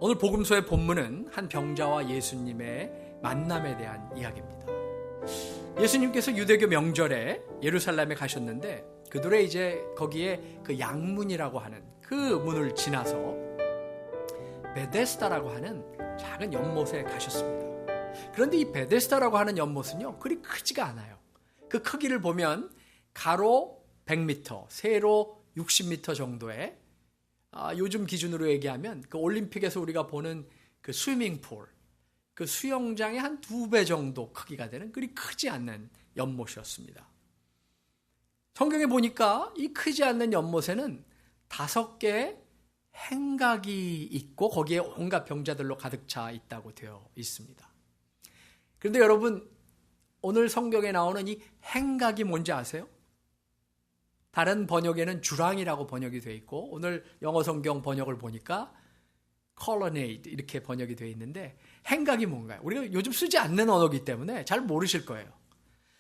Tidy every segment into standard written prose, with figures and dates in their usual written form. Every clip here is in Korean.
오늘 복음서의 본문은 한 병자와 예수님의 만남에 대한 이야기입니다. 예수님께서 유대교 명절에 예루살렘에 가셨는데 그들의 이제 거기에 그 양문이라고 하는 그 문을 지나서 베데스다라고 하는 작은 연못에 가셨습니다. 그런데 이 베데스다라고 하는 연못은요, 그리 크지가 않아요. 그 크기를 보면 가로 100m, 세로 60m 정도의 요즘 기준으로 얘기하면 그 올림픽에서 우리가 보는 그 스위밍풀, 그 수영장의 한 2배 정도 크기가 되는 그리 크지 않는 연못이었습니다. 성경에 보니까 이 크지 않는 연못에는 5개의 행각이 있고 거기에 온갖 병자들로 가득 차 있다고 되어 있습니다. 그런데 여러분, 오늘 성경에 나오는 이 행각이 뭔지 아세요? 다른 번역에는 주랑이라고 번역이 되어 있고 오늘 영어 성경 번역을 보니까 colonnade 이렇게 번역이 되어 있는데 행각이 뭔가요? 우리가 요즘 쓰지 않는 언어이기 때문에 잘 모르실 거예요.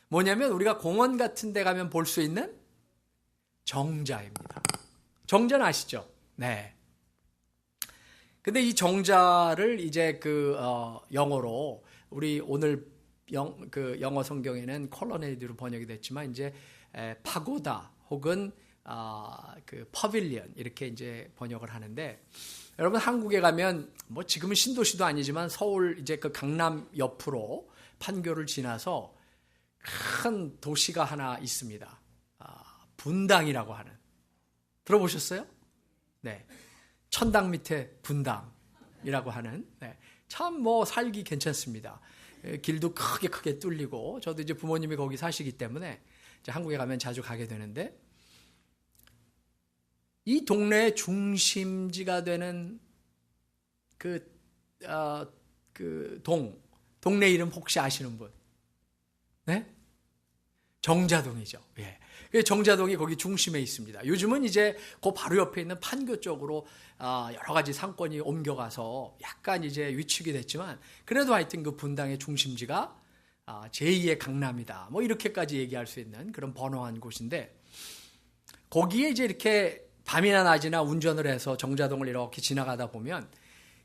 뭐냐면 우리가 공원 같은 데 가면 볼 수 있는 정자입니다. 정자는 아시죠? 네. 근데 이 정자를 이제 영어로 우리 오늘 영어 성경에는 colonnade로 번역이 됐지만 이제 파고다 혹은 그 퍼빌리언 이렇게 이제 번역을 하는데, 여러분 한국에 가면 뭐 지금은 신도시도 아니지만 서울 이제 그 강남 옆으로 판교를 지나서 큰 도시가 하나 있습니다. 분당이라고 하는, 들어보셨어요? 네, 천당 밑에 분당이라고 하는, 네, 참 뭐 살기 괜찮습니다. 길도 크게 뚫리고 저도 이제 부모님이 거기 사시기 때문에 이제 한국에 가면 자주 가게 되는데, 이 동네의 중심지가 되는 동네 이름 혹시 아시는 분? 네? 정자동이죠. 예. 정자동이 거기 중심에 있습니다. 요즘은 이제 그 바로 옆에 있는 판교 쪽으로 여러 가지 상권이 옮겨가서 약간 이제 위축이 됐지만, 그래도 하여튼 그 분당의 중심지가 제2의 강남이다, 뭐 이렇게까지 얘기할 수 있는 그런 번화한 곳인데, 거기에 이제 이렇게 밤이나 낮이나 운전을 해서 정자동을 이렇게 지나가다 보면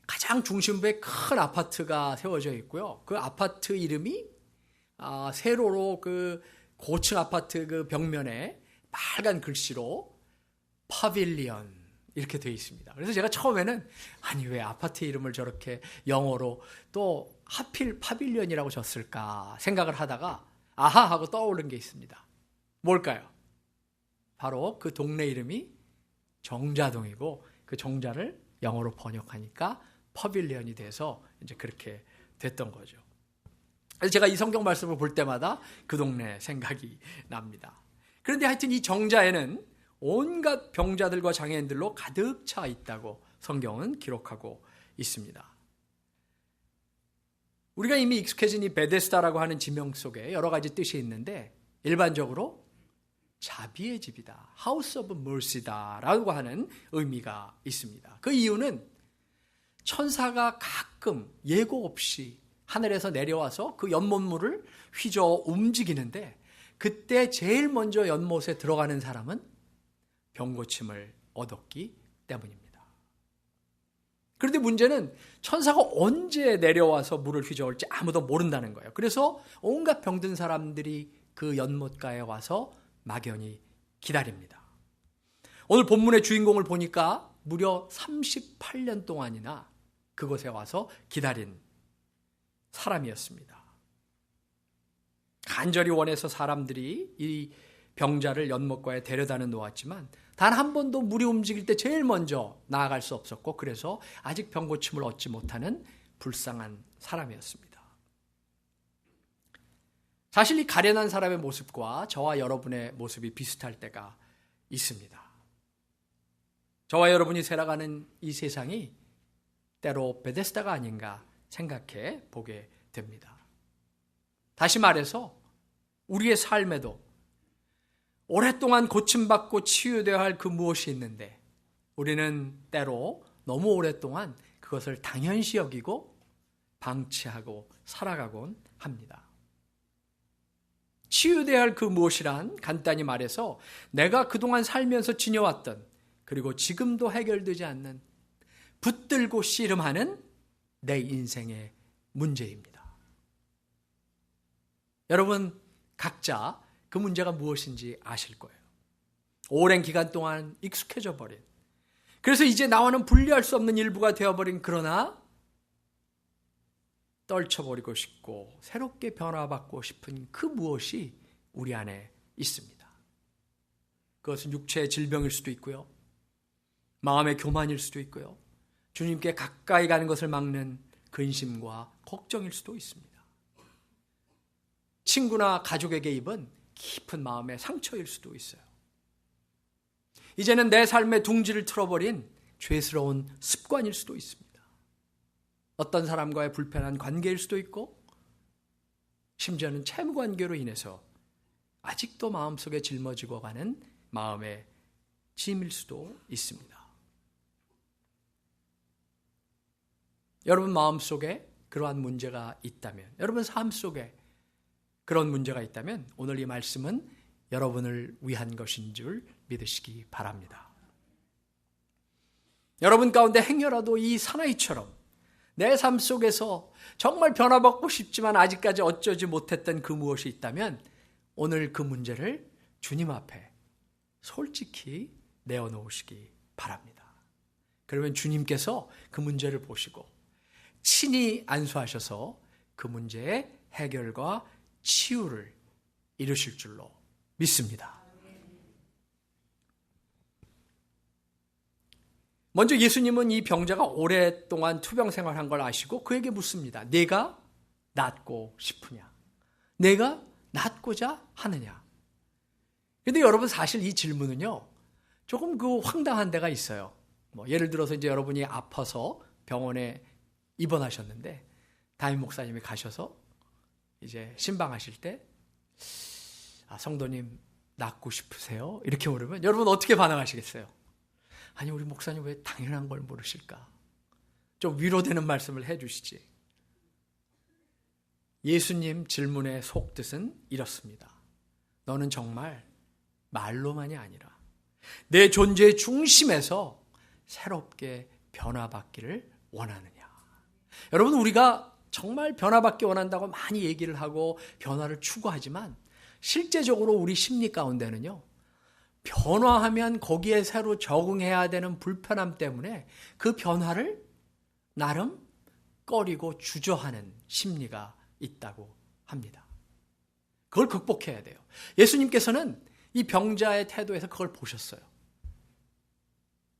가장 중심부에 큰 아파트가 세워져 있고요. 그 아파트 이름이 세로로 그 고층 아파트 그 벽면에 빨간 글씨로 파빌리언 이렇게 되어 있습니다. 그래서 제가 처음에는 아니 왜 아파트 이름을 저렇게 영어로 또 하필 파빌리언이라고 줬을까 생각을 하다가 아하 하고 떠오른 게 있습니다. 뭘까요? 바로 그 동네 이름이 정자동이고 그 정자를 영어로 번역하니까 퍼빌리언이 돼서 이제 그렇게 됐던 거죠. 그래서 제가 이 성경 말씀을 볼 때마다 그 동네 생각이 납니다. 그런데 하여튼 이 정자에는 온갖 병자들과 장애인들로 가득 차 있다고 성경은 기록하고 있습니다. 우리가 이미 익숙해진 이 베데스다라고 하는 지명 속에 여러 가지 뜻이 있는데, 일반적으로 자비의 집이다, House of Mercy다라고 하는 의미가 있습니다. 그 이유는 천사가 가끔 예고 없이 하늘에서 내려와서 그 연못물을 휘저 움직이는데, 그때 제일 먼저 연못에 들어가는 사람은 병고침을 얻었기 때문입니다. 그런데 문제는 천사가 언제 내려와서 물을 휘저을지 아무도 모른다는 거예요. 그래서 온갖 병든 사람들이 그 연못가에 와서 막연히 기다립니다. 오늘 본문의 주인공을 보니까 무려 38년 동안이나 그곳에 와서 기다린 사람이었습니다. 간절히 원해서 사람들이 이 병자를 연못가에 데려다 놓았지만 단 한 번도 물이 움직일 때 제일 먼저 나아갈 수 없었고, 그래서 아직 병고침을 얻지 못하는 불쌍한 사람이었습니다. 사실 이 가련한 사람의 모습과 저와 여러분의 모습이 비슷할 때가 있습니다. 저와 여러분이 살아가는 이 세상이 때로 베데스다가 아닌가 생각해 보게 됩니다. 다시 말해서 우리의 삶에도 오랫동안 고침받고 치유되어야 할 그 무엇이 있는데, 우리는 때로 너무 오랫동안 그것을 당연시 여기고 방치하고 살아가곤 합니다. 치유되어야 할 그 무엇이란, 간단히 말해서 내가 그동안 살면서 지녀왔던, 그리고 지금도 해결되지 않는 붙들고 씨름하는 내 인생의 문제입니다. 여러분 각자 그 문제가 무엇인지 아실 거예요. 오랜 기간 동안 익숙해져 버린, 그래서 이제 나와는 분리할 수 없는 일부가 되어버린, 그러나 떨쳐버리고 싶고 새롭게 변화받고 싶은 그 무엇이 우리 안에 있습니다. 그것은 육체의 질병일 수도 있고요, 마음의 교만일 수도 있고요, 주님께 가까이 가는 것을 막는 근심과 걱정일 수도 있습니다. 친구나 가족에게 입은 깊은 마음의 상처일 수도 있어요. 이제는 내 삶의 둥지를 틀어버린 죄스러운 습관일 수도 있습니다. 어떤 사람과의 불편한 관계일 수도 있고, 심지어는 채무 관계로 인해서 아직도 마음속에 짊어지고 가는 마음의 짐일 수도 있습니다. 여러분 마음속에 그러한 문제가 있다면, 여러분 삶 속에 그런 문제가 있다면 오늘 이 말씀은 여러분을 위한 것인 줄 믿으시기 바랍니다. 여러분 가운데 행여라도 이 사나이처럼 내 삶 속에서 정말 변화받고 싶지만 아직까지 어쩌지 못했던 그 무엇이 있다면 오늘 그 문제를 주님 앞에 솔직히 내어놓으시기 바랍니다. 그러면 주님께서 그 문제를 보시고 친히 안수하셔서 그 문제의 해결과 치유를 이루실 줄로 믿습니다. 먼저 예수님은 이 병자가 오랫동안 투병 생활한 걸 아시고 그에게 묻습니다. 내가 낫고 싶으냐? 내가 낫고자 하느냐? 그런데 여러분 사실 이 질문은요, 조금 그 황당한 데가 있어요. 예를 들어서 이제 여러분이 아파서 병원에 입원하셨는데 담임 목사님이 가셔서 이제 신방하실 때 성도님 낫고 싶으세요? 이렇게 물으면 여러분 어떻게 반응하시겠어요? 아니 우리 목사님 왜 당연한 걸 물으실까? 좀 위로되는 말씀을 해주시지. 예수님 질문의 속뜻은 이렇습니다. 너는 정말 말로만이 아니라 내 존재의 중심에서 새롭게 변화받기를 원하느냐? 여러분 우리가 정말 변화받기 원한다고 많이 얘기를 하고 변화를 추구하지만 실제적으로 우리 심리 가운데는요, 변화하면 거기에 새로 적응해야 되는 불편함 때문에 그 변화를 나름 꺼리고 주저하는 심리가 있다고 합니다. 그걸 극복해야 돼요. 예수님께서는 이 병자의 태도에서 그걸 보셨어요.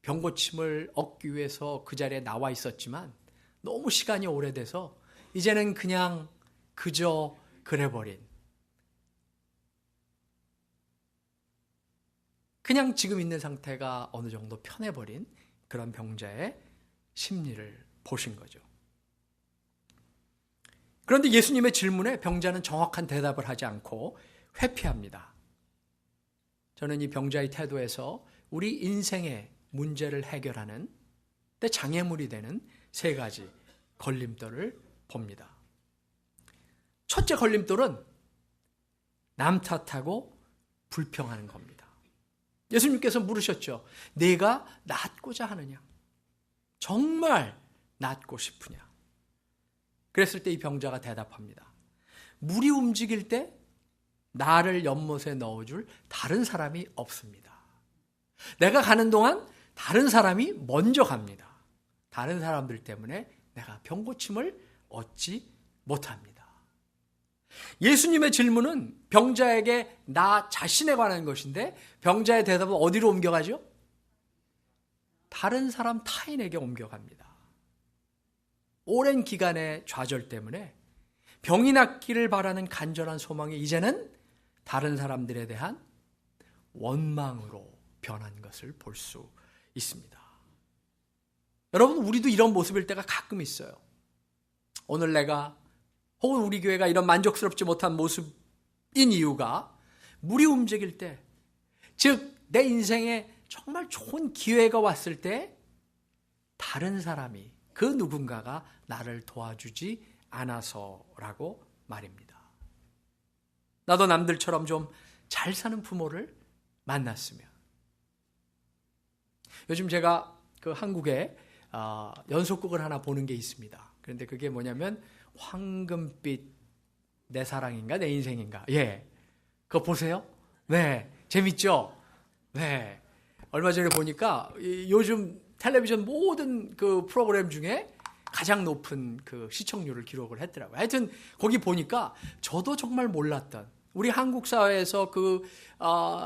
병 고침을 얻기 위해서 그 자리에 나와 있었지만 너무 시간이 오래돼서 이제는 그냥 그저 그래버린, 그냥 지금 있는 상태가 어느 정도 편해버린 그런 병자의 심리를 보신 거죠. 그런데 예수님의 질문에 병자는 정확한 대답을 하지 않고 회피합니다. 저는 이 병자의 태도에서 우리 인생의 문제를 해결하는 때 장애물이 되는 세 가지 걸림돌을 봅니다. 첫째 걸림돌은 남 탓하고 불평하는 겁니다. 예수님께서 물으셨죠. 내가 낫고자 하느냐? 정말 낫고 싶으냐? 그랬을 때 이 병자가 대답합니다. 물이 움직일 때 나를 연못에 넣어줄 다른 사람이 없습니다. 내가 가는 동안 다른 사람이 먼저 갑니다. 다른 사람들 때문에 내가 병고침을 얻지 못합니다. 예수님의 질문은 병자에게 나 자신에 관한 것인데 병자의 대답은 어디로 옮겨가죠? 다른 사람 타인에게 옮겨갑니다. 오랜 기간의 좌절 때문에 병이 낫기를 바라는 간절한 소망이 이제는 다른 사람들에 대한 원망으로 변한 것을 볼 수 있습니다. 여러분 우리도 이런 모습일 때가 가끔 있어요. 오늘 내가 혹은 우리 교회가 이런 만족스럽지 못한 모습인 이유가 물이 움직일 때, 즉 내 인생에 정말 좋은 기회가 왔을 때 다른 사람이, 그 누군가가 나를 도와주지 않아서라고 말입니다. 나도 남들처럼 좀 잘 사는 부모를 만났으면. 요즘 제가 그 한국에 연속극을 하나 보는 게 있습니다. 그런데 그게 뭐냐면 황금빛 내 사랑인가 내 인생인가. 예, 그거 보세요. 네, 재밌죠. 네, 얼마 전에 보니까 요즘 텔레비전 모든 그 프로그램 중에 가장 높은 그 시청률을 기록을 했더라고요. 하여튼 거기 보니까 저도 정말 몰랐던, 우리 한국 사회에서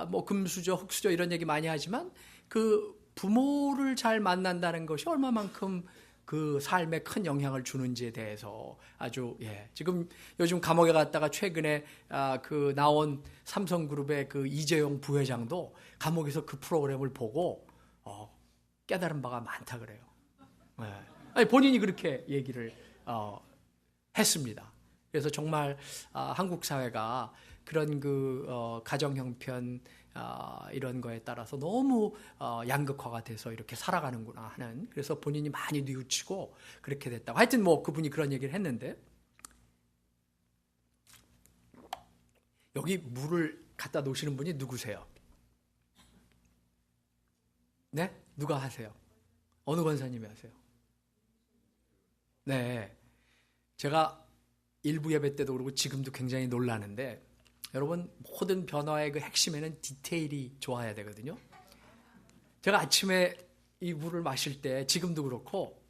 뭐 금수저, 흙수저 이런 얘기 많이 하지만 그 부모를 잘 만난다는 것이 얼마만큼 그 삶에 큰 영향을 주는지에 대해서 아주, 지금 요즘 감옥에 갔다가 최근에 그 나온 삼성그룹의 그 이재용 부회장도 감옥에서 그 프로그램을 보고 깨달은 바가 많다 그래요. 아니, 본인이 그렇게 얘기를 했습니다. 그래서 정말 한국 사회가 그런 가정 형편 이런 거에 따라서 너무 양극화가 돼서 이렇게 살아가는구나 하는, 그래서 본인이 많이 뉘우치고 그렇게 됐다고. 하여튼 뭐 그분이 그런 얘기를 했는데, 여기 물을 갖다 놓으시는 분이 누구세요? 네? 누가 하세요? 어느 권사님이 하세요? 네, 제가 일부 예배 때도 그러고 지금도 굉장히 놀라는데, 여러분, 모든 변화의 그 핵심에는 디테일이 좋아야 되거든요. 제가 아침에 이 물을 마실 때, 지금도 그렇고,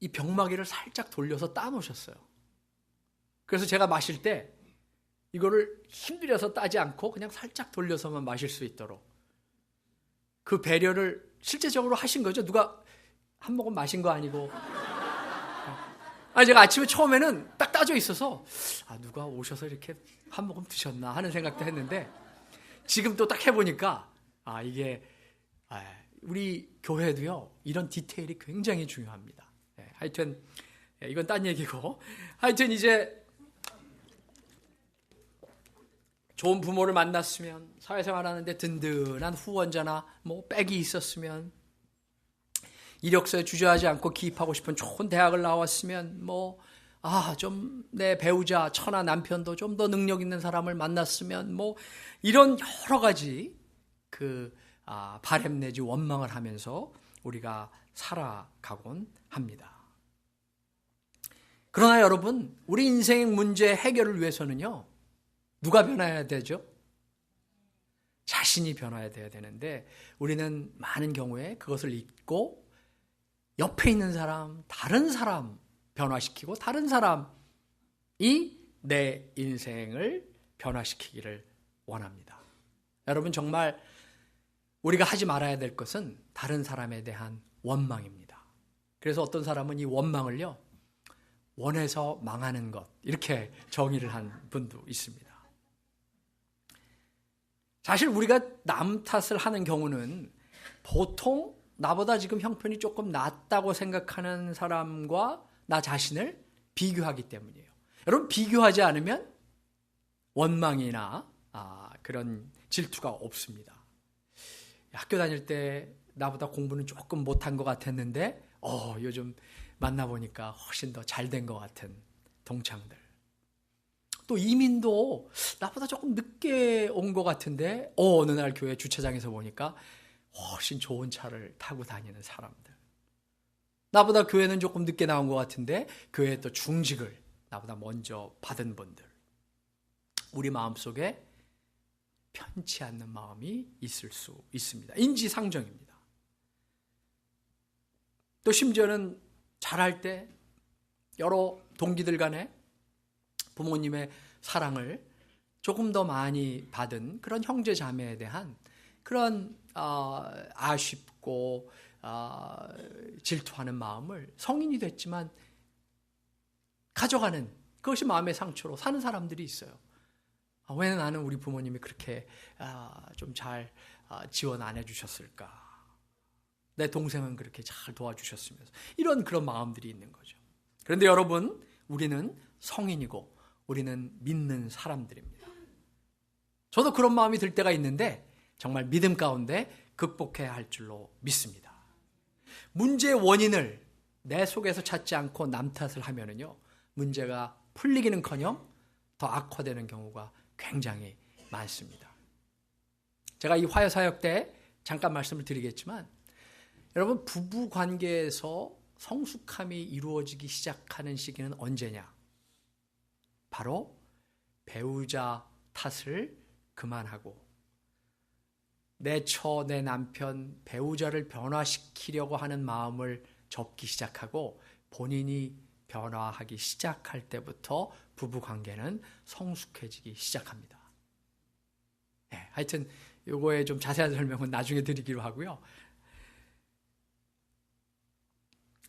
이 병마개를 살짝 돌려서 따놓으셨어요. 그래서 제가 마실 때 이거를 힘들여서 따지 않고 그냥 살짝 돌려서만 마실 수 있도록 그 배려를 실제적으로 하신 거죠. 누가 한 모금 마신 거 아니고. 제가 아침에 처음에는 딱 따져 있어서 누가 오셔서 이렇게 한 모금 드셨나 하는 생각도 했는데, 지금 또 딱 해보니까 이게 우리 교회도요 이런 디테일이 굉장히 중요합니다. 하여튼 이건 딴 얘기고, 하여튼 이제 좋은 부모를 만났으면, 사회생활 하는데 든든한 후원자나 뭐 백이 있었으면, 이력서에 주저하지 않고 기입하고 싶은 좋은 대학을 나왔으면, 좀 내 배우자, 처나 남편도 좀 더 능력 있는 사람을 만났으면, 이런 여러 가지 바램 내지 원망을 하면서 우리가 살아가곤 합니다. 그러나 여러분, 우리 인생의 문제 해결을 위해서는요, 누가 변화해야 되죠? 자신이 변화해야 돼야 되는데, 우리는 많은 경우에 그것을 잊고 옆에 있는 사람, 다른 사람 변화시키고 다른 사람이 내 인생을 변화시키기를 원합니다. 여러분, 정말 우리가 하지 말아야 될 것은 다른 사람에 대한 원망입니다. 그래서 어떤 사람은 이 원망을요, 원해서 망하는 것, 이렇게 정의를 한 분도 있습니다. 사실 우리가 남 탓을 하는 경우는 보통 나보다 지금 형편이 조금 낫다고 생각하는 사람과 나 자신을 비교하기 때문이에요. 여러분, 비교하지 않으면 원망이나 그런 질투가 없습니다. 학교 다닐 때 나보다 공부는 조금 못한 것 같았는데 요즘 만나보니까 훨씬 더 잘된 것 같은 동창들. 또 이민도 나보다 조금 늦게 온 것 같은데 어느 날 교회 주차장에서 보니까 훨씬 좋은 차를 타고 다니는 사람들. 나보다 교회는 조금 늦게 나온 것 같은데 교회에 또 중직을 나보다 먼저 받은 분들. 우리 마음속에 편치 않는 마음이 있을 수 있습니다. 인지상정입니다. 또 심지어는 자랄 때 여러 동기들 간에 부모님의 사랑을 조금 더 많이 받은 그런 형제 자매에 대한 그런 아쉽고 질투하는 마음을 성인이 됐지만 가져가는, 그것이 마음의 상처로 사는 사람들이 있어요. 왜 나는 우리 부모님이 그렇게 좀 잘 지원 안 해주셨을까? 내 동생은 그렇게 잘 도와주셨으면서 이런 그런 마음들이 있는 거죠. 그런데 여러분, 우리는 성인이고 우리는 믿는 사람들입니다. 저도 그런 마음이 들 때가 있는데 정말 믿음 가운데 극복해야 할 줄로 믿습니다. 문제의 원인을 내 속에서 찾지 않고 남 탓을 하면은요, 문제가 풀리기는커녕 더 악화되는 경우가 굉장히 많습니다. 제가 이 화요 사역 때 잠깐 말씀을 드리겠지만, 여러분, 부부 관계에서 성숙함이 이루어지기 시작하는 시기는 언제냐? 바로 배우자 탓을 그만하고 내 처, 내 남편, 배우자를 변화시키려고 하는 마음을 접기 시작하고 본인이 변화하기 시작할 때부터 부부 관계는 성숙해지기 시작합니다. 네, 하여튼 요거에 좀 자세한 설명은 나중에 드리기로 하고요.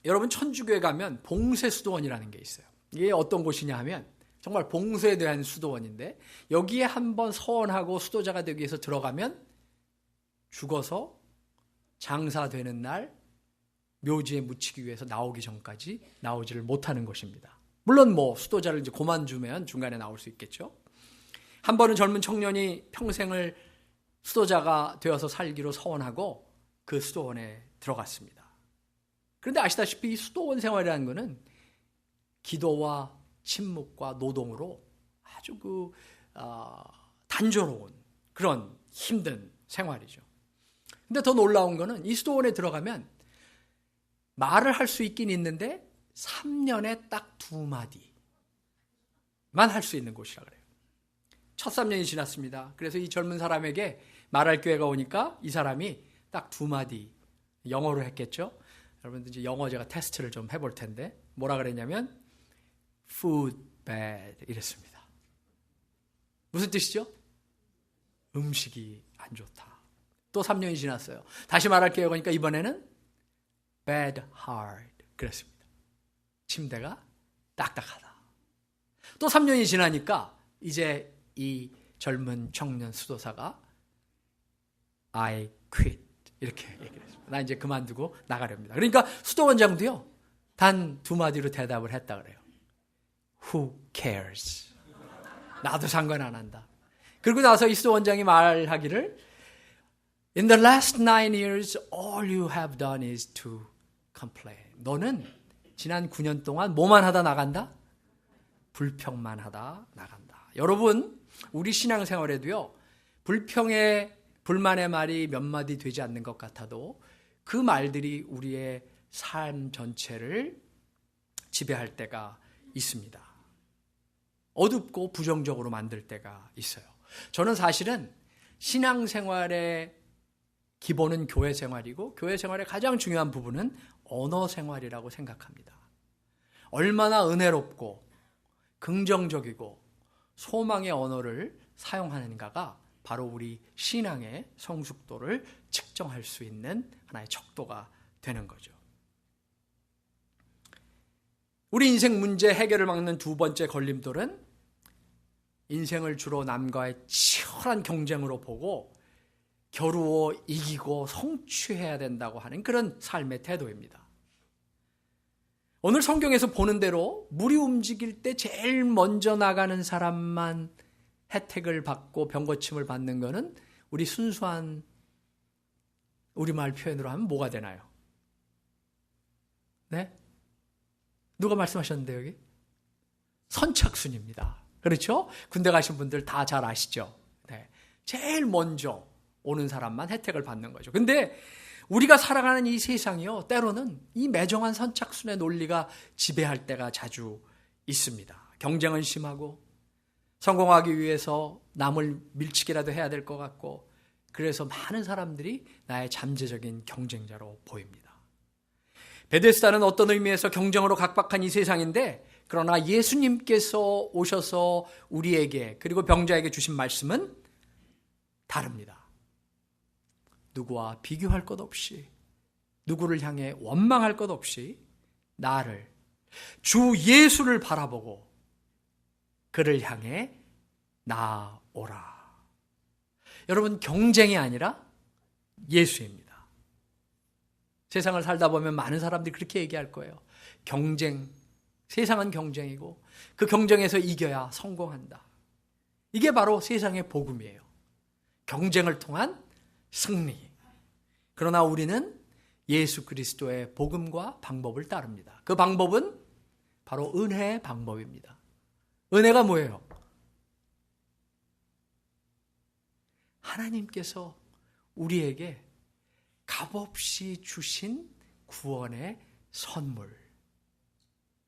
여러분, 천주교에 가면 봉쇄수도원이라는 게 있어요. 이게 어떤 곳이냐 하면 정말 봉쇄에 대한 수도원인데, 여기에 한번 서원하고 수도자가 되기 위해서 들어가면 죽어서 장사되는 날 묘지에 묻히기 위해서 나오기 전까지 나오지를 못하는 것입니다. 물론 뭐 수도자를 이제 그만두면 중간에 나올 수 있겠죠. 한 번은 젊은 청년이 평생을 수도자가 되어서 살기로 서원하고 그 수도원에 들어갔습니다. 그런데 아시다시피 이 수도원 생활이라는 것은 기도와 침묵과 노동으로 아주 단조로운 그런 힘든 생활이죠. 근데 더 놀라운 거는 이 수도원에 들어가면 말을 할 수 있긴 있는데 3년에 딱 2마디만 할 수 있는 곳이라 그래요. 첫 3년이 지났습니다. 그래서 이 젊은 사람에게 말할 기회가 오니까 이 사람이 딱 2마디 영어로 했겠죠. 여러분들 이제 영어 제가 테스트를 좀 해볼 텐데 뭐라 그랬냐면 food bad 이랬습니다. 무슨 뜻이죠? 음식이 안 좋다. 또 3년이 지났어요. 다시 말할 기회가 오니까 이번에는 bed hard 그랬습니다. 침대가 딱딱하다. 또 3년이 지나니까 이제 이 젊은 청년 수도사가 I quit 이렇게 얘기를 했습니다. 나 이제 그만두고 나가렵니다. 그러니까 수도원장도요 단 2마디로 대답을 했다 그래요. Who cares? 나도 상관 안 한다. 그리고 나서 이 수도원장이 말하기를 In the last 9 years all you have done is to complain. 너는 지난 9년 동안 뭐만 하다 나간다? 불평만 하다 나간다. 여러분, 우리 신앙생활에도요 불평의 불만의 말이 몇 마디 되지 않는 것 같아도 그 말들이 우리의 삶 전체를 지배할 때가 있습니다. 어둡고 부정적으로 만들 때가 있어요. 저는 사실은 신앙생활의 기본은 교회 생활이고 교회 생활의 가장 중요한 부분은 언어 생활이라고 생각합니다. 얼마나 은혜롭고 긍정적이고 소망의 언어를 사용하는가가 바로 우리 신앙의 성숙도를 측정할 수 있는 하나의 척도가 되는 거죠. 우리 인생 문제 해결을 막는 두 번째 걸림돌은 인생을 주로 남과의 치열한 경쟁으로 보고 겨루어 이기고 성취해야 된다고 하는 그런 삶의 태도입니다. 오늘 성경에서 보는 대로 물이 움직일 때 제일 먼저 나가는 사람만 혜택을 받고 병고침을 받는 것은 우리 순수한 우리말 표현으로 하면 뭐가 되나요? 네? 누가 말씀하셨는데 여기? 선착순입니다. 그렇죠? 군대 가신 분들 다 잘 아시죠? 네. 제일 먼저 오는 사람만 혜택을 받는 거죠. 근데 우리가 살아가는 이 세상이요, 때로는 이 매정한 선착순의 논리가 지배할 때가 자주 있습니다. 경쟁은 심하고 성공하기 위해서 남을 밀치기라도 해야 될 것 같고 그래서 많은 사람들이 나의 잠재적인 경쟁자로 보입니다. 베데스다는 어떤 의미에서 경쟁으로 각박한 이 세상인데 그러나 예수님께서 오셔서 우리에게 그리고 병자에게 주신 말씀은 다릅니다. 누구와 비교할 것 없이 누구를 향해 원망할 것 없이 나를 주 예수를 바라보고 그를 향해 나오라. 여러분, 경쟁이 아니라 예수입니다. 세상을 살다 보면 많은 사람들이 그렇게 얘기할 거예요. 경쟁, 세상은 경쟁이고 그 경쟁에서 이겨야 성공한다. 이게 바로 세상의 복음이에요. 경쟁을 통한 승리. 그러나 우리는 예수 그리스도의 복음과 방법을 따릅니다. 그 방법은 바로 은혜의 방법입니다. 은혜가 뭐예요? 하나님께서 우리에게 값없이 주신 구원의 선물.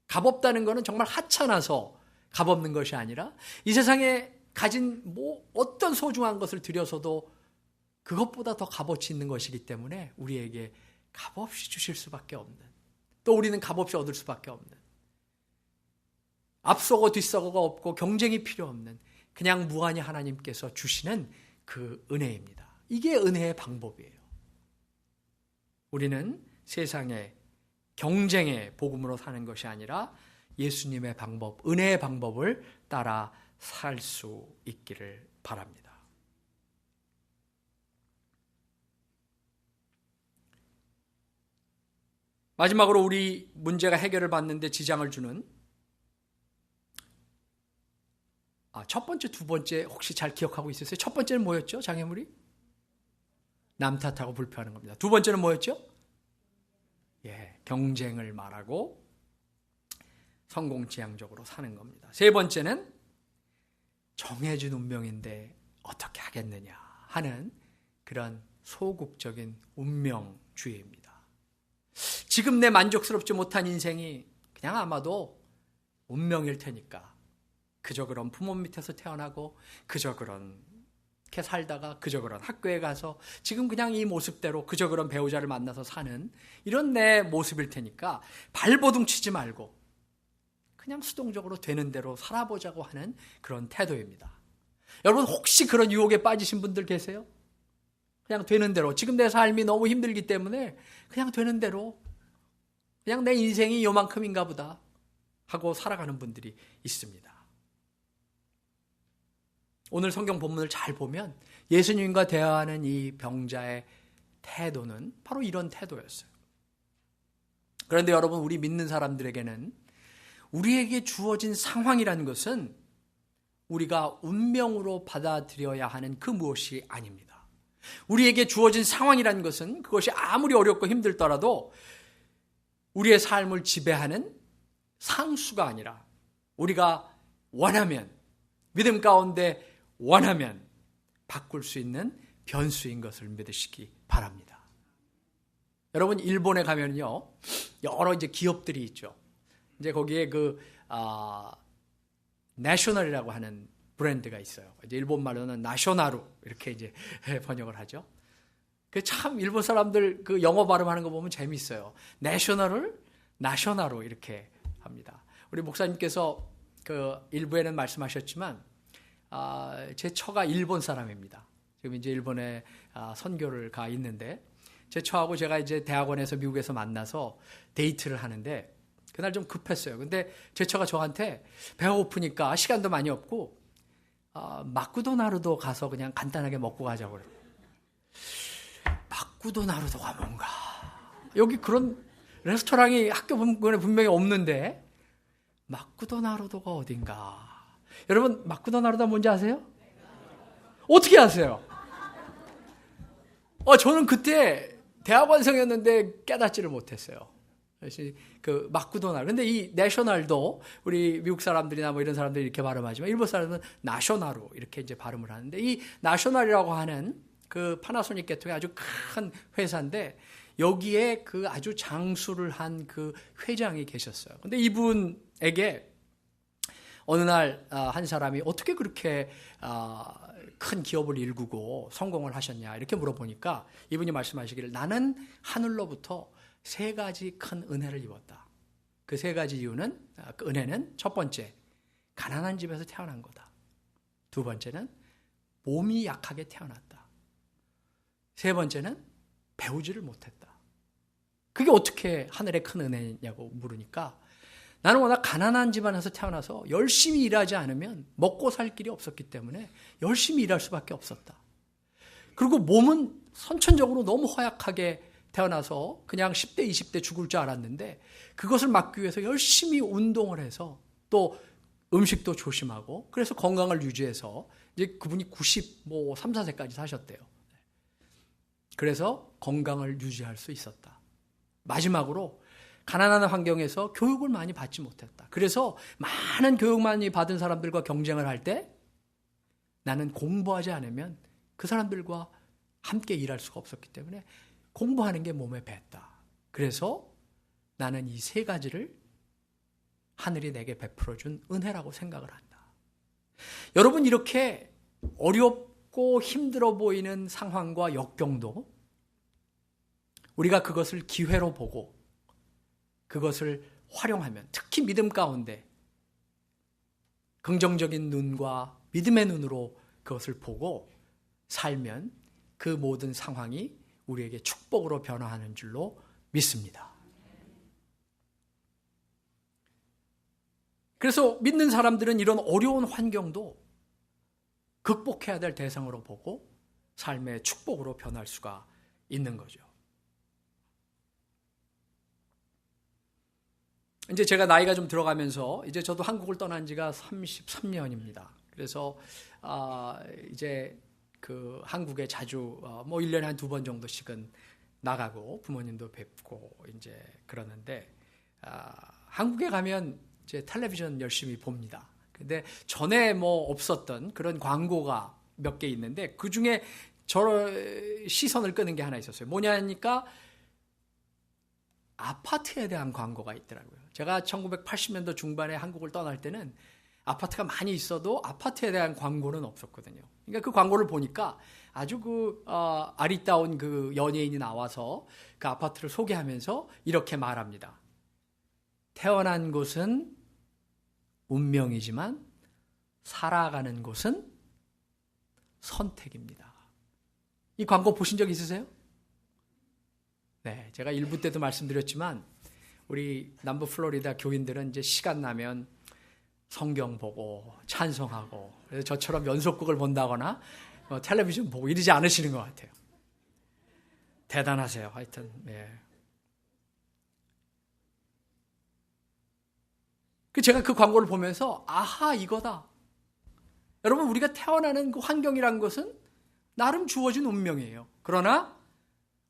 값없다는 것은 정말 하찮아서 값없는 것이 아니라 이 세상에 가진 어떤 소중한 것을 들여서도 그것보다 더 값어치 있는 것이기 때문에 우리에게 값없이 주실 수밖에 없는, 또 우리는 값없이 얻을 수밖에 없는, 앞서고 뒤서고가 없고 경쟁이 필요 없는 그냥 무한히 하나님께서 주시는 그 은혜입니다. 이게 은혜의 방법이에요. 우리는 세상의 경쟁의 복음으로 사는 것이 아니라 예수님의 방법, 은혜의 방법을 따라 살 수 있기를 바랍니다. 마지막으로 우리 문제가 해결을 받는데 지장을 주는 첫 번째, 두 번째 혹시 잘 기억하고 있으세요? 첫 번째는 뭐였죠? 장애물이? 남 탓하고 불평하는 겁니다. 두 번째는 뭐였죠? 경쟁을 말하고 성공지향적으로 사는 겁니다. 세 번째는 정해진 운명인데 어떻게 하겠느냐 하는 그런 소극적인 운명주의입니다. 지금 내 만족스럽지 못한 인생이 그냥 아마도 운명일 테니까 그저 그런 부모 밑에서 태어나고 그저 그렇게 살다가 그저 그런 학교에 가서 지금 그냥 이 모습대로 그저 그런 배우자를 만나서 사는 이런 내 모습일 테니까 발버둥 치지 말고 그냥 수동적으로 되는 대로 살아보자고 하는 그런 태도입니다. 여러분 혹시 그런 유혹에 빠지신 분들 계세요? 그냥 되는 대로, 지금 내 삶이 너무 힘들기 때문에 그냥 되는 대로, 그냥 내 인생이 요만큼인가 보다 하고 살아가는 분들이 있습니다. 오늘 성경 본문을 잘 보면 예수님과 대화하는 이 병자의 태도는 바로 이런 태도였어요. 그런데 여러분, 우리 믿는 사람들에게는 우리에게 주어진 상황이라는 것은 우리가 운명으로 받아들여야 하는 그 무엇이 아닙니다. 우리에게 주어진 상황이라는 것은 그것이 아무리 어렵고 힘들더라도 우리의 삶을 지배하는 상수가 아니라 우리가 원하면, 믿음 가운데 원하면 바꿀 수 있는 변수인 것을 믿으시기 바랍니다. 여러분, 일본에 가면요, 여러 이제 기업들이 있죠. 이제 거기에 내셔널이라고 하는 브랜드가 있어요. 이제 일본 말로는 나쇼나루 이렇게 이제 번역을 하죠. 그 참 일본 사람들 그 영어 발음하는 거 보면 재밌어요. 내셔널을 나쇼나루 이렇게 합니다. 우리 목사님께서 그 일부에는 말씀하셨지만 제 처가 일본 사람입니다. 지금 이제 일본에 선교를 가 있는데 제 처하고 제가 이제 대학원에서 미국에서 만나서 데이트를 하는데 그날 좀 급했어요. 근데 제 처가 저한테 배가 고프니까 시간도 많이 없고 마쿠도나루도 가서 그냥 간단하게 먹고 가자고 그래요. 마쿠도나루도가 뭔가? 여기 그런 레스토랑이 학교 본권에 분명히 없는데 마쿠도나루도가 어딘가? 여러분, 마쿠도나루도 뭔지 아세요? 어떻게 아세요? 저는 그때 대학원생이었는데 깨닫지를 못했어요. 그 마쿠도나루. 근데 이 내셔널도 우리 미국 사람들이나 뭐 이런 사람들이 이렇게 발음하지만 일본 사람들은 나쇼나루 이렇게 이제 발음을 하는데, 이 나쇼널이라고 하는 그 파나소닉 계통의 아주 큰 회사인데 여기에 그 아주 장수를 한 그 회장이 계셨어요. 근데 이분에게 어느 날 한 사람이 어떻게 그렇게 큰 기업을 일구고 성공을 하셨냐 이렇게 물어보니까 이분이 말씀하시기를, 나는 하늘로부터 3가지 큰 은혜를 입었다. 그 3가지 이유는, 그 은혜는 첫 번째, 가난한 집에서 태어난 거다. 두 번째는 몸이 약하게 태어났다. 세 번째는 배우지를 못했다. 그게 어떻게 하늘의 큰 은혜냐고 물으니까, 나는 워낙 가난한 집안에서 태어나서 열심히 일하지 않으면 먹고 살 길이 없었기 때문에 열심히 일할 수밖에 없었다. 그리고 몸은 선천적으로 너무 허약하게 태어나서 그냥 10대, 20대 죽을 줄 알았는데 그것을 막기 위해서 열심히 운동을 해서 또 음식도 조심하고 그래서 건강을 유지해서 이제 그분이 93, 4세까지 사셨대요. 그래서 건강을 유지할 수 있었다. 마지막으로 가난한 환경에서 교육을 많이 받지 못했다. 그래서 많은 교육 많이 받은 사람들과 경쟁을 할 때 나는 공부하지 않으면 그 사람들과 함께 일할 수가 없었기 때문에 공부하는 게 몸에 뱄다. 그래서 나는 이 세 가지를 하늘이 내게 베풀어준 은혜라고 생각을 한다. 여러분, 이렇게 어렵고 힘들어 보이는 상황과 역경도 우리가 그것을 기회로 보고 그것을 활용하면, 특히 믿음 가운데 긍정적인 눈과 믿음의 눈으로 그것을 보고 살면 그 모든 상황이 우리에게 축복으로 변화하는 줄로 믿습니다. 그래서 믿는 사람들은 이런 어려운 환경도 극복해야 될 대상으로 보고 삶의 축복으로 변할 수가 있는 거죠. 이제 제가 나이가 좀 들어가면서 이제 저도 한국을 떠난 지가 33년입니다. 그래서 이제 그 한국에 자주 뭐 1년에 한 2번 정도씩은 나가고 부모님도 뵙고 이제 그러는데 한국에 가면 이제 텔레비전 열심히 봅니다. 근데 전에 뭐 없었던 그런 광고가 몇 개 있는데 그 중에 저 시선을 끄는 게 하나 있었어요. 뭐냐니까 아파트에 대한 광고가 있더라고요. 제가 1980년도 중반에 한국을 떠날 때는 아파트가 많이 있어도 아파트에 대한 광고는 없었거든요. 그러니까 그 광고를 보니까 아주 아리따운 그 연예인이 나와서 그 아파트를 소개하면서 이렇게 말합니다. 태어난 곳은 운명이지만 살아가는 곳은 선택입니다. 이 광고 보신 적 있으세요? 네, 제가 1부 때도 말씀드렸지만 우리 남부 플로리다 교인들은 이제 시간 나면 성경 보고 찬송하고 그래서 저처럼 연속극을 본다거나 텔레비전 보고 이러지 않으시는 것 같아요. 대단하세요. 하여튼 제가 그 광고를 보면서 아하, 이거다. 여러분, 우리가 태어나는 그 환경이란 것은 나름 주어진 운명이에요. 그러나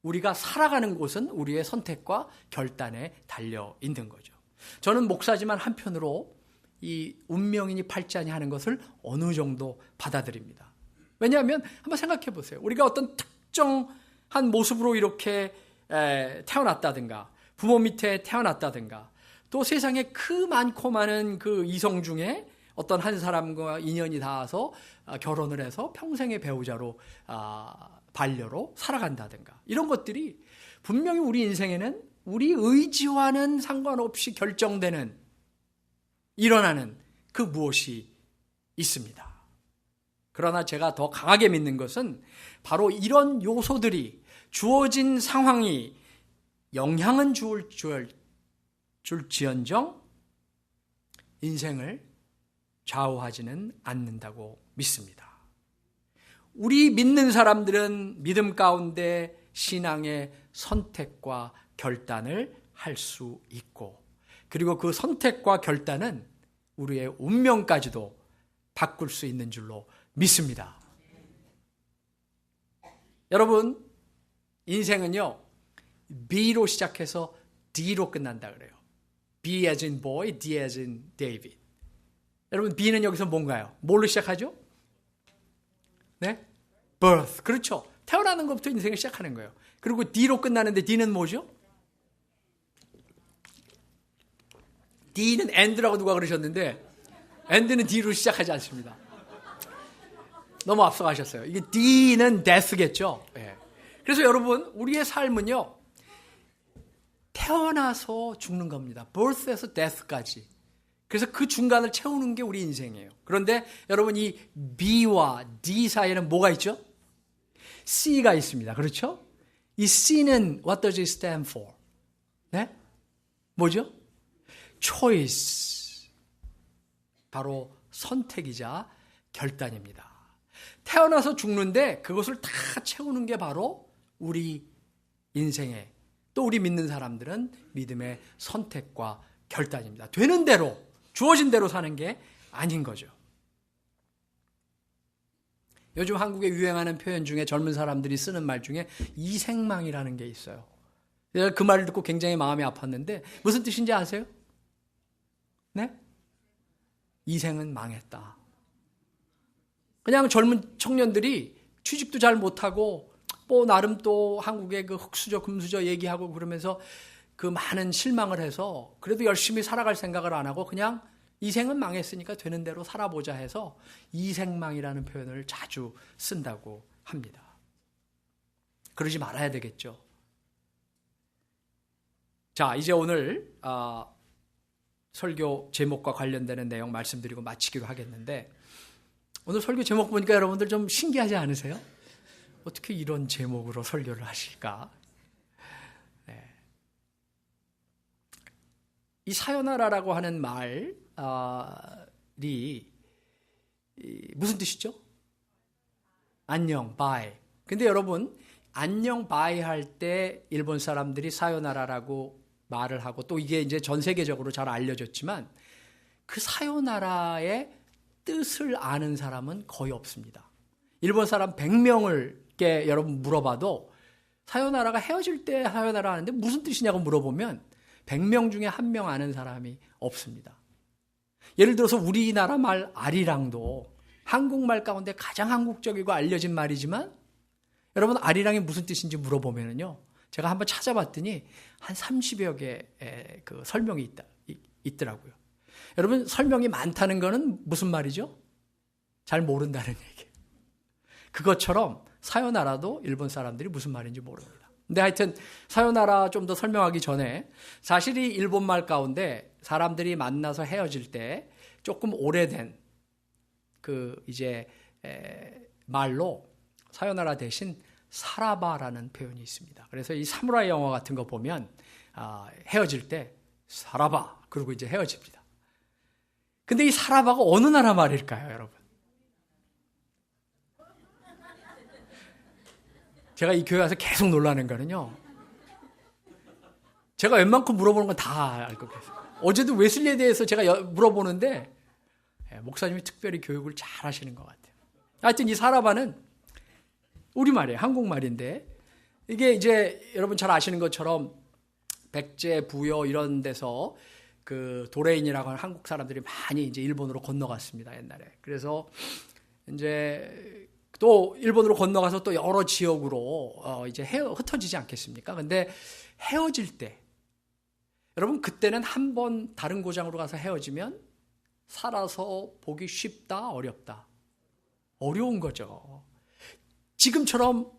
우리가 살아가는 곳은 우리의 선택과 결단에 달려 있는 거죠. 저는 목사지만 한편으로 이 운명이니 팔자니 하는 것을 어느 정도 받아들입니다. 왜냐하면 한번 생각해 보세요. 우리가 어떤 특정한 모습으로 이렇게 태어났다든가 부모 밑에 태어났다든가 또 세상에 그 많고 많은 그 이성 중에 어떤 한 사람과 인연이 닿아서 결혼을 해서 평생의 배우자로 반려로 살아간다든가 이런 것들이 분명히 우리 인생에는 우리 의지와는 상관없이 결정되는 일어나는 그 무엇이 있습니다. 그러나 제가 더 강하게 믿는 것은 바로 이런 요소들이 주어진 상황이 영향은 줄지언정 인생을 좌우하지는 않는다고 믿습니다. 우리 믿는 사람들은 믿음 가운데 신앙의 선택과 결단을 할 수 있고 그리고 그 선택과 결단은 우리의 운명까지도 바꿀 수 있는 줄로 믿습니다. 여러분, 인생은요, B로 시작해서 D로 끝난다 그래요. B as in boy, D as in David. 여러분, B는 여기서 뭔가요? 뭘로 시작하죠? 네? birth. 그렇죠. 태어나는 것부터 인생을 시작하는 거예요. 그리고 D로 끝나는데 D는 뭐죠? D는 end라고 누가 그러셨는데 end는 D로 시작하지 않습니다. 너무 앞서가셨어요. 이게 D는 death겠죠. 네. 그래서 여러분, 우리의 삶은요, 태어나서 죽는 겁니다. birth에서 death까지. 그래서 그 중간을 채우는 게 우리 인생이에요. 그런데 여러분, 이 B와 D 사이에는 뭐가 있죠? C가 있습니다. 그렇죠? 이 C는 what does it stand for? 네? 뭐죠? choice. 바로 선택이자 결단입니다. 태어나서 죽는데 그것을 다 채우는 게 바로 우리 인생의, 또 우리 믿는 사람들은 믿음의 선택과 결단입니다. 되는 대로, 주어진 대로 사는 게 아닌 거죠. 요즘 한국에 유행하는 표현 중에 젊은 사람들이 쓰는 말 중에 이생망이라는 게 있어요. 제가 그 말을 듣고 굉장히 마음이 아팠는데 무슨 뜻인지 아세요? 네? 이생은 망했다. 그냥 젊은 청년들이 취직도 잘 못하고 뭐 나름 또 한국의 그 흑수저 금수저 얘기하고 그러면서 그 많은 실망을 해서 그래도 열심히 살아갈 생각을 안 하고 그냥 이 생은 망했으니까 되는 대로 살아보자 해서 이생망이라는 표현을 자주 쓴다고 합니다. 그러지 말아야 되겠죠. 자, 이제 오늘 설교 제목과 관련되는 내용 말씀드리고 마치기로 하겠는데, 오늘 설교 제목 보니까 여러분들 좀 신기하지 않으세요? 어떻게 이런 제목으로 설교를 하실까? 네. 이 사요나라라고 하는 말이 무슨 뜻이죠? 안녕, 바이. 근데 여러분, 안녕, 바이 할 때 일본 사람들이 사요나라라고 말을 하고, 또 이게 이제 전 세계적으로 잘 알려졌지만 그 사요나라의 뜻을 아는 사람은 거의 없습니다. 일본 사람 100명을 여러분 물어봐도 사요나라가 헤어질 때 사요나라 하는데 무슨 뜻이냐고 물어보면 100명 중에 1명 아는 사람이 없습니다. 예를 들어서 우리나라 말 아리랑도 한국말 가운데 가장 한국적이고 알려진 말이지만 여러분 아리랑이 무슨 뜻인지 물어보면요, 제가 한번 찾아봤더니 한 30여 개의 그 설명이 있더라고요. 여러분, 설명이 많다는 거는 무슨 말이죠? 잘 모른다는 얘기예요. 그것처럼 사요나라도 일본 사람들이 무슨 말인지 모릅니다. 근데 하여튼 사요나라 좀 더 설명하기 전에 사실 이 일본 말 가운데 사람들이 만나서 헤어질 때 조금 오래된 그 이제 말로 사요나라 대신 사라바라는 표현이 있습니다. 그래서 이 사무라이 영화 같은 거 보면 헤어질 때 사라바 그러고 이제 헤어집니다. 근데 이 사라바가 어느 나라 말일까요, 여러분? 제가 이 교회 와서 계속 놀라는 거는요, 제가 웬만큼 물어보는 건 다 알고 계세요. 어제도 웨슬리에 대해서 제가 물어보는데 목사님이 특별히 교육을 잘 하시는 것 같아요. 하여튼 이 사라바는 우리말이에요. 한국말인데 이게 이제 여러분 잘 아시는 것처럼 백제, 부여 이런 데서 그 도레인이라고 하는 한국 사람들이 많이 이제 일본으로 건너갔습니다, 옛날에. 그래서 이제 또 일본으로 건너가서 또 여러 지역으로 이제 흩어지지 않겠습니까? 근데 헤어질 때 여러분 그때는 한 번 다른 고장으로 가서 헤어지면 살아서 보기 쉽다, 어렵다? 어려운 거죠. 지금처럼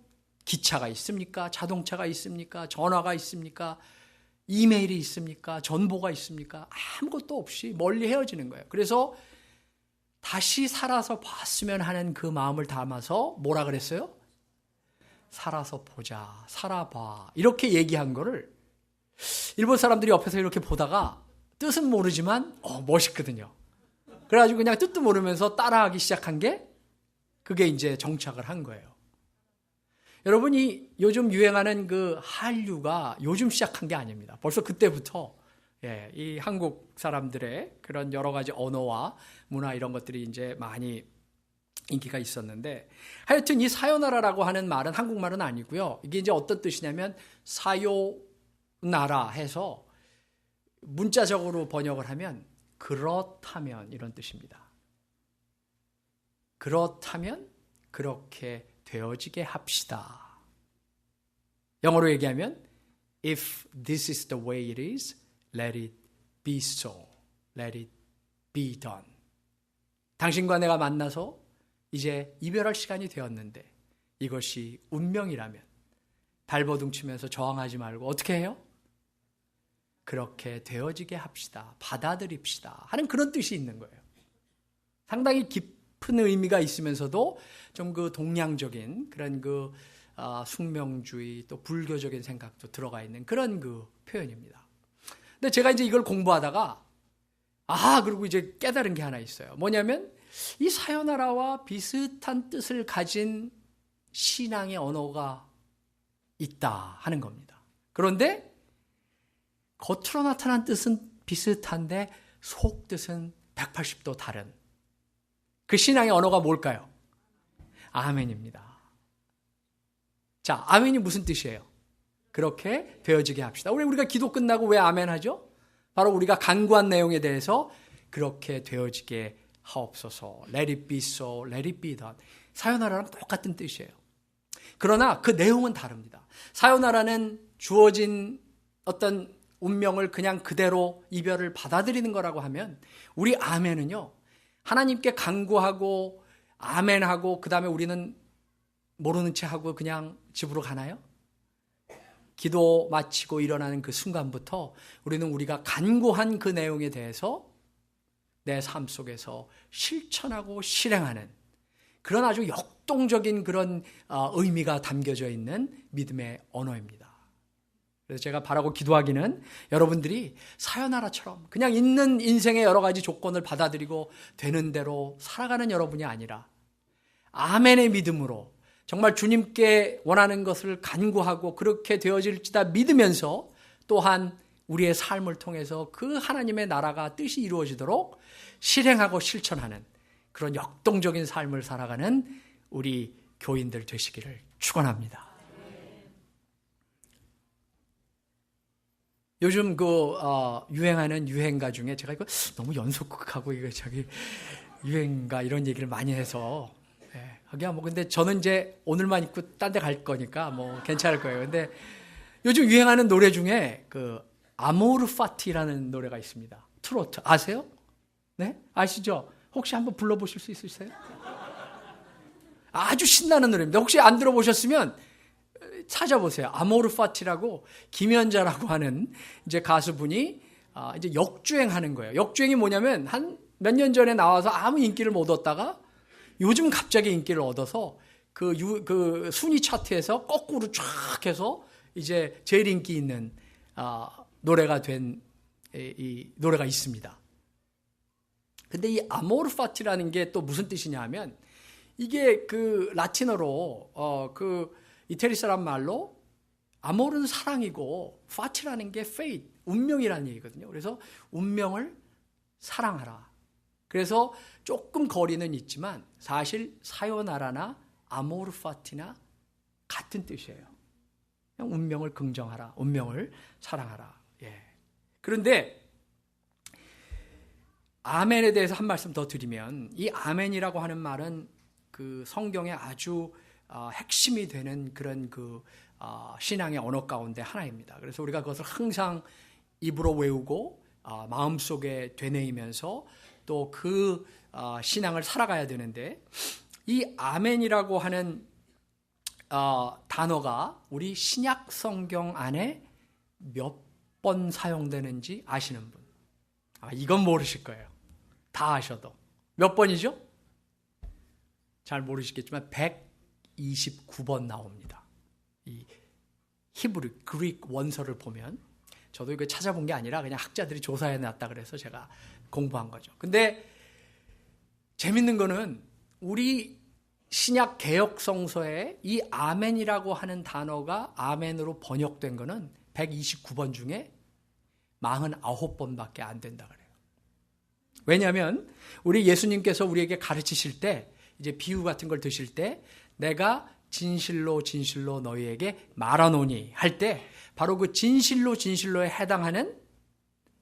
기차가 있습니까? 자동차가 있습니까? 전화가 있습니까? 이메일이 있습니까? 전보가 있습니까? 아무것도 없이 멀리 헤어지는 거예요. 그래서 다시 살아서 봤으면 하는 그 마음을 담아서 뭐라 그랬어요? 살아서 보자, 살아봐. 이렇게 얘기한 거를 일본 사람들이 옆에서 이렇게 보다가 뜻은 모르지만 멋있거든요. 그래가지고 그냥 뜻도 모르면서 따라하기 시작한 게 그게 이제 정착을 한 거예요. 여러분이 요즘 유행하는 그 한류가 요즘 시작한 게 아닙니다. 벌써 그때부터 이 한국 사람들의 그런 여러 가지 언어와 문화 이런 것들이 이제 많이 인기가 있었는데, 하여튼 이 사요나라라고 하는 말은 한국말은 아니고요. 이게 이제 어떤 뜻이냐면 사요나라 해서 문자적으로 번역을 하면 그렇다면 이런 뜻입니다. 그렇다면 그렇게 되어지게 합시다. 영어로 얘기하면 If this is the way it is, let it be so. Let it be done. 당신과 내가 만나서 이제 이별할 시간이 되었는데 이것이 운명이라면 발버둥 치면서 저항하지 말고 어떻게 해요? 그렇게 되어지게 합시다. 받아들입시다. 하는 그런 뜻이 있는 거예요. 상당히 깊은 의미가 있으면서도 좀 그 동양적인 그런 그 숙명주의 또 불교적인 생각도 들어가 있는 그런 그 표현입니다. 근데 제가 이제 이걸 공부하다가 그리고 이제 깨달은 게 하나 있어요. 뭐냐면 이 사요나라와 비슷한 뜻을 가진 신앙의 언어가 있다 하는 겁니다. 그런데 겉으로 나타난 뜻은 비슷한데 속뜻은 180도 다른 그 신앙의 언어가 뭘까요? 아멘입니다. 자, 아멘이 무슨 뜻이에요? 그렇게 되어지게 합시다. 우리가 기도 끝나고 왜 아멘 하죠? 바로 우리가 간구한 내용에 대해서 그렇게 되어지게 하옵소서. Let it be so, let it be done. 사요나라랑 똑같은 뜻이에요. 그러나 그 내용은 다릅니다. 사요나라는 주어진 어떤 운명을 그냥 그대로 이별을 받아들이는 거라고 하면, 우리 아멘은요, 하나님께 간구하고 아멘하고 그 다음에 우리는 모르는 채 하고 그냥 집으로 가나요? 기도 마치고 일어나는 그 순간부터 우리는 우리가 간구한 그 내용에 대해서 내 삶 속에서 실천하고 실행하는 그런 아주 역동적인 그런 의미가 담겨져 있는 믿음의 언어입니다. 그래서 제가 바라고 기도하기는 여러분들이 사요나라처럼 그냥 있는 인생의 여러 가지 조건을 받아들이고 되는 대로 살아가는 여러분이 아니라 아멘의 믿음으로 정말 주님께 원하는 것을 간구하고 그렇게 되어질지다 믿으면서 또한 우리의 삶을 통해서 그 하나님의 나라가 뜻이 이루어지도록 실행하고 실천하는 그런 역동적인 삶을 살아가는 우리 교인들 되시기를 축원합니다. 요즘 유행하는 유행가 중에 제가 이거 너무 연속극하고 이거 유행가 이런 얘기를 많이 해서 하기야 근데 저는 이제 오늘만 입고 딴 데 갈 거니까 괜찮을 거예요. 근데 요즘 유행하는 노래 중에 아모르 파티라는 노래가 있습니다. 트로트 아세요? 네? 아시죠? 혹시 한번 불러보실 수 있으세요? 아주 신나는 노래입니다. 혹시 안 들어보셨으면 찾아보세요. 아모르 파티라고 김연자라고 하는 이제 가수분이 이제 역주행하는 거예요. 역주행이 뭐냐면 한 몇 년 전에 나와서 아무 인기를 못 얻다가 요즘 갑자기 인기를 얻어서 그 순위 차트에서 거꾸로 쫙 해서 이제 제일 인기 있는 노래가 된 이 노래가 있습니다. 근데 이 아모르 파티라는 게 또 무슨 뜻이냐 하면 이게 그 라틴어로 그 이태리 사람 말로 아모르는 사랑이고 파티라는 게 fate, 운명이라는 얘기거든요. 그래서 운명을 사랑하라. 그래서 조금 거리는 있지만 사실 사요나라나 아모르 파티나 같은 뜻이에요. 그냥 운명을 긍정하라, 운명을 사랑하라. 그런데 아멘에 대해서 한 말씀 더 드리면 이 아멘이라고 하는 말은 그 성경의 아주 핵심이 되는 그런 신앙의 언어 가운데 하나입니다. 그래서 우리가 그것을 항상 입으로 외우고 마음속에 되뇌이면서 또 그 신앙을 살아가야 되는데 이 아멘이라고 하는 단어가 우리 신약 성경 안에 몇 번 사용되는지 아시는 분? 이건 모르실 거예요. 다 아셔도. 몇 번이죠? 잘 모르시겠지만 129번 나옵니다. 이 히브리, 그릭 원서를 보면 저도 이거 찾아본 게 아니라 그냥 학자들이 조사해 놨다 그래서 제가 공부한 거죠. 근데 재밌는 거는 우리 신약 개역 성서에 이 아멘이라고 하는 단어가 아멘으로 번역된 거는 129번 중에 49번밖에 안 된다 그래요. 왜냐하면 우리 예수님께서 우리에게 가르치실 때 이제 비유 같은 걸 드실 때 내가 진실로 진실로 너희에게 말하노니 할 때 바로 그 진실로에 해당하는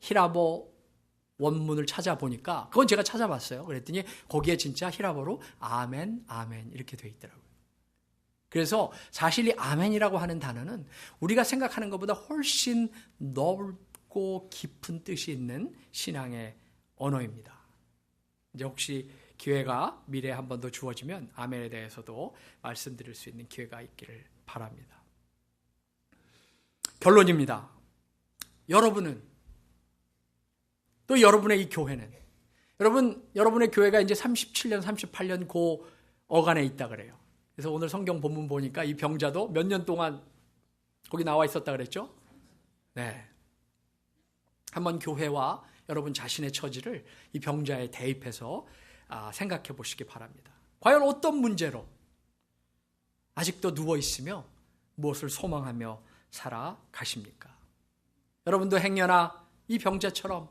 히라보 원문을 찾아보니까 그건 제가 찾아봤어요. 그랬더니 거기에 진짜 히라보로 아멘, 아멘 이렇게 돼 있더라고요. 그래서 사실 이 아멘이라고 하는 단어는 우리가 생각하는 것보다 훨씬 넓고 깊은 뜻이 있는 신앙의 언어입니다. 이제 혹시 기회가 미래에 한 번 더 주어지면 아멘에 대해서도 말씀드릴 수 있는 기회가 있기를 바랍니다. 결론입니다. 여러분은 또 여러분의 이 교회는 여러분의 교회가 이제 37년, 38년 고 어간에 있다 그래요. 그래서 오늘 성경 본문 보니까 이 병자도 몇 년 동안 거기 나와 있었다 그랬죠? 네. 한번 교회와 여러분 자신의 처지를 이 병자에 대입해서 생각해 보시기 바랍니다. 과연 어떤 문제로 아직도 누워 있으며 무엇을 소망하며 살아가십니까? 여러분도 행여나 이 병자처럼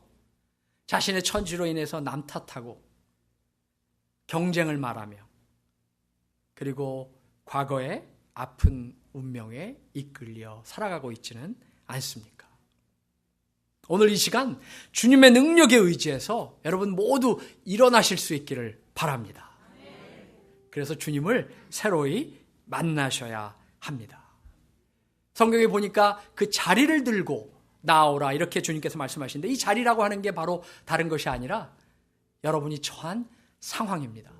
자신의 처지로 인해서 남 탓하고 경쟁을 말하며 그리고 과거의 아픈 운명에 이끌려 살아가고 있지는 않습니까? 오늘 이 시간 주님의 능력에 의지해서 여러분 모두 일어나실 수 있기를 바랍니다. 그래서 주님을 새로이 만나셔야 합니다. 성경에 보니까 그 자리를 들고 나오라 이렇게 주님께서 말씀하시는데 이 자리라고 하는 게 바로 다른 것이 아니라 여러분이 처한 상황입니다.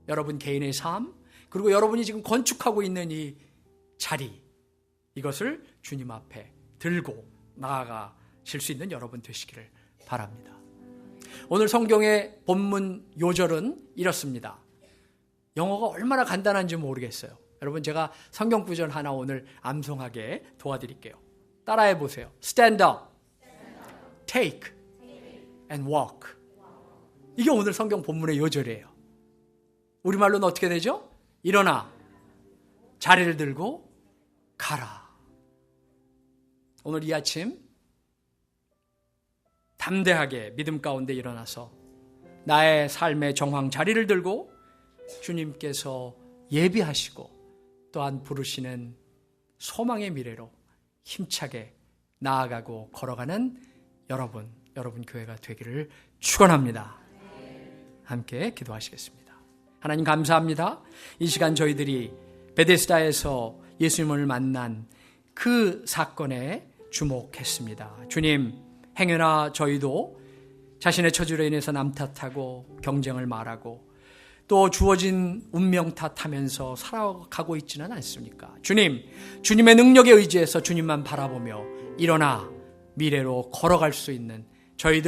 여러분 개인의 삶, 그리고 여러분이 지금 건축하고 있는 이 자리, 이것을 주님 앞에 들고 나아가실 수 있는 여러분 되시기를 바랍니다. 오늘 성경의 본문 요절은 이렇습니다. 영어가 얼마나 간단한지 모르겠어요. 여러분 제가 성경 구절 하나 오늘 암송하게 도와드릴게요. 따라해 보세요. Stand up, take, and walk. 이게 오늘 성경 본문의 요절이에요. 우리말로는 어떻게 되죠? 일어나, 자리를 들고 가라. 오늘 이 아침 담대하게 믿음 가운데 일어나서 나의 삶의 정황 자리를 들고 주님께서 예비하시고 또한 부르시는 소망의 미래로 힘차게 나아가고 걸어가는 여러분 교회가 되기를 축원합니다. 함께 기도하시겠습니다. 하나님 감사합니다. 이 시간 저희들이 베데스다에서 예수님을 만난 그 사건에 주목했습니다. 주님, 행여나 저희도 자신의 처지로 인해서 남 탓하고 경쟁을 말하고 또 주어진 운명 탓하면서 살아가고 있지는 않습니까? 주님, 주님의 능력에 의지해서 주님만 바라보며 일어나 미래로 걸어갈 수 있는 저희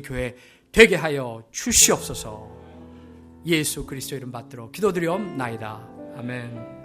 교회 되게 하여 주시옵소서. 예수 그리스도 이름 받들어 기도드리옵나이다. 아멘.